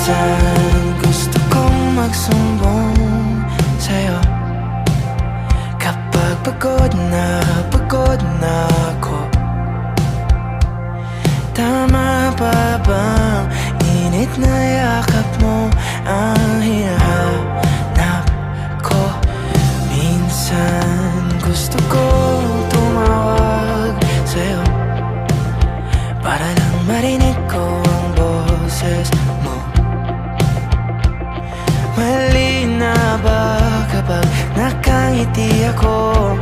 Minsan gusto kong magsumbong sa'yo kapag pagod na ako. Tama ba bang init na yakap mo ang hinahanap ko? Minsan gusto ko tumawag sa'yo para lang marinig ko ang boses mo. Mali na ba kapag nakangiti ako?